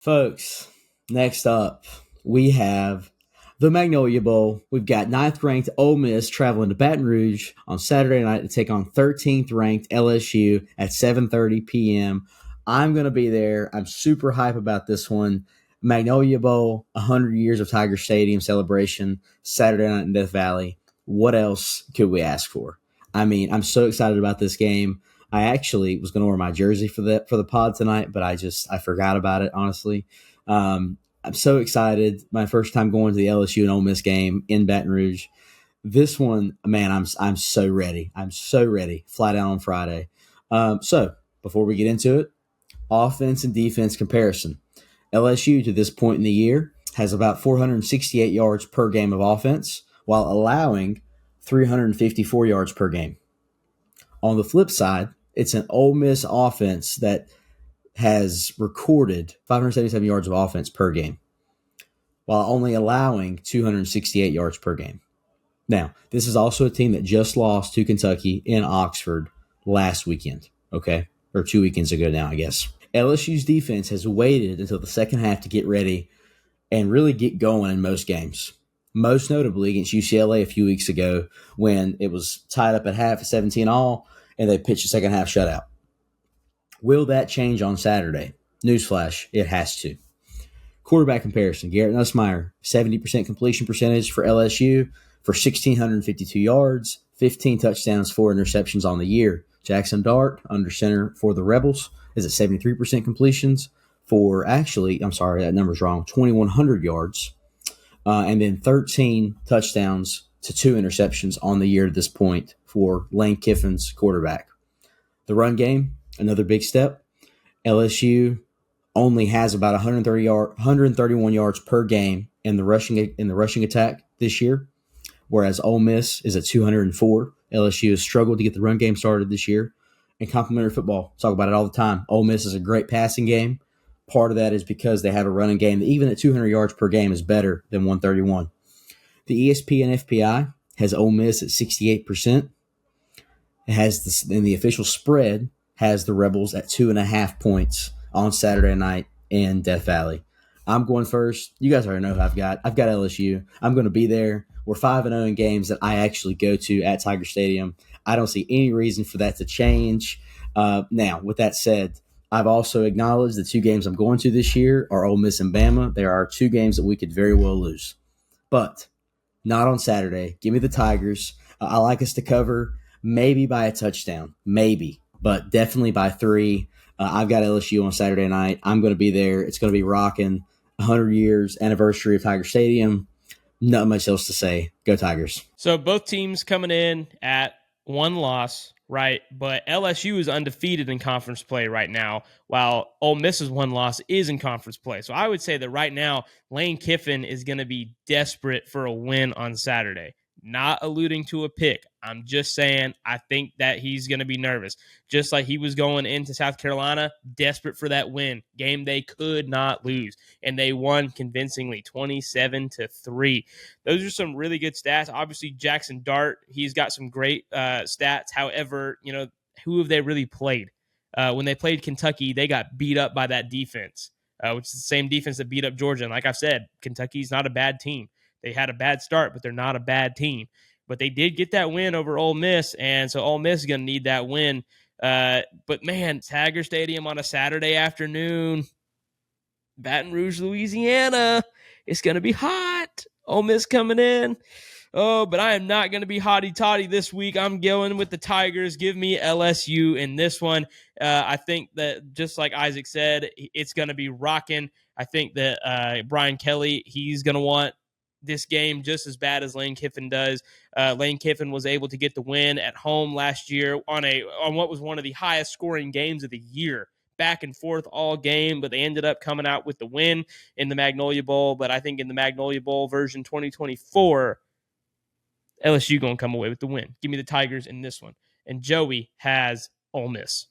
Folks, next up, we have the Magnolia Bowl. We've got ninth-ranked Ole Miss traveling to Baton Rouge on Saturday night to take on 13th-ranked LSU at 7:30 p.m. I'm going to be there. I'm super hype about this one. Magnolia Bowl, 100 years of Tiger Stadium celebration, Saturday night in Death Valley. What else could we ask for? I mean, I'm so excited about this game. I actually was going to wear my jersey for the pod tonight, but I forgot about it, honestly. I'm so excited. My first time going to the LSU and Ole Miss game in Baton Rouge. This one, man, I'm so ready. I'm so ready. Fly down on Friday. So before we get into it, offense and defense comparison. LSU to this point in the year has about 468 yards per game of offense, while allowing 354 yards per game. On the flip side, it's an Ole Miss offense that has recorded 577 yards of offense per game, while only allowing 268 yards per game. Now, this is also a team that just lost to Kentucky in Oxford last weekend, okay? Or 2 weekends ago now, I guess. LSU's defense has waited until the second half to get ready and really get going in most games. Most notably against UCLA a few weeks ago when it was tied up at half at 17 all, and they pitched a second half shutout. Will that change on Saturday? Newsflash, it has to. Quarterback comparison. Garrett Nussmeier, 70% completion percentage for LSU for 1,652 yards, 15 touchdowns, 4 interceptions on the year. Jackson Dart, under center for the Rebels, is at 73% completions for I'm sorry, that number's wrong, 2,100 yards, and then 13 touchdowns to 2 interceptions on the year at this point for Lane Kiffin's quarterback. The run game, another big step. LSU only has about 131 yards per game in the rushing attack this year, whereas Ole Miss is at 204. LSU has struggled to get the run game started this year. And complementary football, talk about it all the time. Ole Miss is a great passing game. Part of that is because they have a running game that even at 200 yards per game is better than 131. The ESPN FPI has Ole Miss at 68%. It has and the official spread has the Rebels at 2.5 points on Saturday night in Death Valley. I'm going first. You guys already know who I've got. I've got LSU. I'm going to be there. We're 5-0 in games that I actually go to at Tiger Stadium. I don't see any reason for that to change. Now, with that said, I've also acknowledged the 2 games I'm going to this year are Ole Miss and Bama. There are 2 games that we could very well lose. But not on Saturday. Give me the Tigers. I like us to cover maybe by a touchdown. Maybe. But definitely by 3. I've got LSU on Saturday night. I'm going to be there. It's going to be rocking. 100 years anniversary of Tiger Stadium. Not much else to say. Go Tigers. So both teams coming in at 1 loss, right? But LSU is undefeated in conference play right now, while Ole Miss's 1 loss is in conference play. So I would say that right now, Lane Kiffin is going to be desperate for a win on Saturday. Not alluding to a pick. I'm just saying I think that he's going to be nervous. Just like he was going into South Carolina, desperate for that win. Game they could not lose. And they won convincingly, 27-3. Those are some really good stats. Obviously, Jackson Dart, he's got some great stats. However, who have they really played? When they played Kentucky, they got beat up by that defense, which is the same defense that beat up Georgia. And like I've said, Kentucky's not a bad team. They had a bad start, but they're not a bad team. But they did get that win over Ole Miss, and so Ole Miss is going to need that win. But, man, Tiger Stadium on a Saturday afternoon, Baton Rouge, Louisiana, it's going to be hot. Ole Miss coming in. Oh, but I am not going to be hotty-toddy this week. I'm going with the Tigers. Give me LSU in this one. I think that, just like Isaac said, it's going to be rocking. I think that Brian Kelly, he's going to want this game just as bad as Lane Kiffin does. Lane Kiffin was able to get the win at home last year on what was one of the highest scoring games of the year, back and forth all game, but they ended up coming out with the win in the Magnolia Bowl. But I think in the Magnolia Bowl version 2024, LSU going to come away with the win. Give me the Tigers in this one. And Joey has Ole Miss.